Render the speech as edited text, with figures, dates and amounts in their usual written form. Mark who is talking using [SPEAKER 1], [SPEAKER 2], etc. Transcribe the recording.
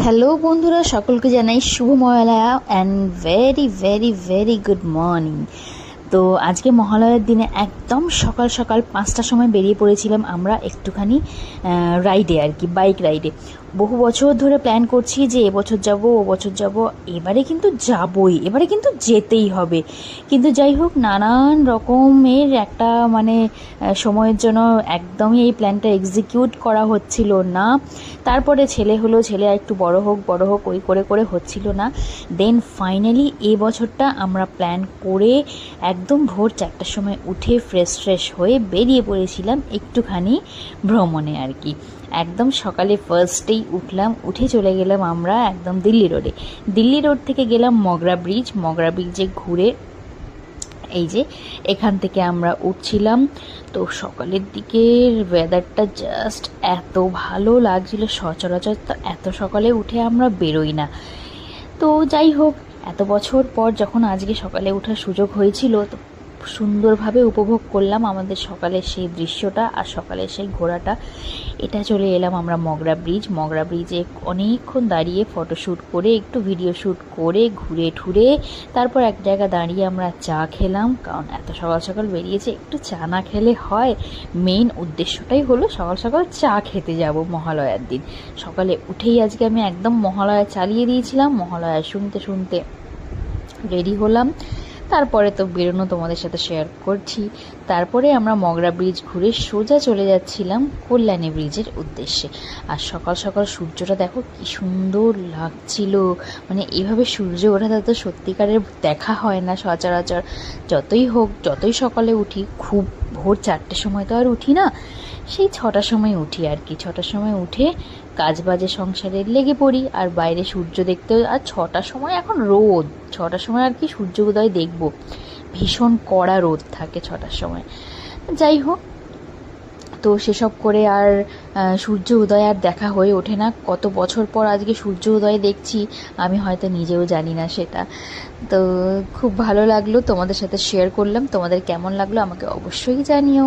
[SPEAKER 1] Hello বন্ধুরা, সকলকে জানাই শুভ Mahalaya and very very very good morning. তো আজকে মহালয়ার দিনে একদম সকাল সকাল 5টার সময় বেরিয়ে পড়েছিলাম আমরা একটুখানি রাইডে, আর কি বাইক রাইডে। বহু বছর ধরে প্ল্যান করছি যে এবছর যাব ও বছর যাব, এবারে কিন্তু যাবই, এবারে কিন্তু যেতেই হবে। কিন্তু যাই হোক, নানান রকমের একটা সময়ের জন্য একদমই এই প্ল্যানটা এক্সিকিউট করা হচ্ছিল না। তারপরে ছেলে হলো, ছেলে একটু বড় হোক ওই করে করে হচ্ছিল না। দেন ফাইনালি এই বছরটা আমরা প্ল্যান করে একদম ভোর 4টার সময় উঠে ফ্রেশ হয়ে বেরিয়ে পড়েছিলাম একটুখানি ভ্রমণে, আর কি। একদম সকালে ফার্স্টেই উঠে চলে গেলাম আমরা একদম দিল্লি রোড থেকে গেলাম মগরা ব্রিজে ঘুরে এই যে এখান থেকে আমরা উঠছিলাম। তো সকালের দিকের ওয়েদারটা জাস্ট এত ভালো লাগছিল, সচরাচর তো এত সকালে উঠে আমরা বেরোই না। তো যাই হোক, এত বছর পর যখন আজকে সকালে ওঠার সুযোগ হয়েছিল, তো সুন্দরভাবে উপভোগ করলাম আমাদের সকালের সেই দৃশ্যটা আর সকালের সেই ঘোরাটা। এটা চলে এলাম আমরা মগরা ব্রিজে অনেকক্ষণ দাঁড়িয়ে ফটোশ্যুট করে, একটু ভিডিও শ্যুট করে, ঘুরে ঠুরে তারপর এক জায়গায় দাঁড়িয়ে আমরা চা খেলাম। কারণ এত সকাল সকাল বেরিয়েছে, একটু চা না খেলে হয়? মেইন উদ্দেশ্যটাই হলো সকাল সকাল চা খেতে যাব মহালয়ার দিন। সকালে উঠেই আজকে আমি একদম মহালয়া চালিয়ে দিয়েছিলাম। মহালয়া শুনতে শুনতে রেডি হলাম। তারপরে তো বেরোনো তোমাদের সাথে শেয়ার করছি। তারপরে আমরা মগরা ব্রিজ ঘুরে সোজা চলে যাচ্ছিলাম কল্যাণী ব্রিজের উদ্দেশ্যে। আর সকাল সকাল সূর্যটা দেখো কি সুন্দর লাগছিল। এইভাবে সূর্য ওঠাটা তো সত্যিকারের দেখা হয় না সচরাচর। যতই সকালে উঠি, খুব ভোর 4টের সময় তো আর উঠি না, সেই 6টার সময় উঠি আর কি। 6টার সময় উঠে কাজ বাজে সংসারে লেগে পড়ি, আর বাইরে সূর্য দেখতে। আর 6টার সময় এখন রোদ, 6টার সময় আর কি সূর্য উদয় দেখব, ভীষণ কড়া রোদ থাকে 6টার সময়। যাই হোক, তো সেসব করে আর সূর্য উদয় আর দেখা হয়ে ওঠে না। কত বছর পর আজকে সূর্য উদয় দেখছি, আমি হয়তো নিজেও জানি না সেটা। তো খুব ভালো লাগলো, তোমাদের সাথে শেয়ার করলাম। তোমাদের কেমন লাগলো আমাকে অবশ্যই জানিও।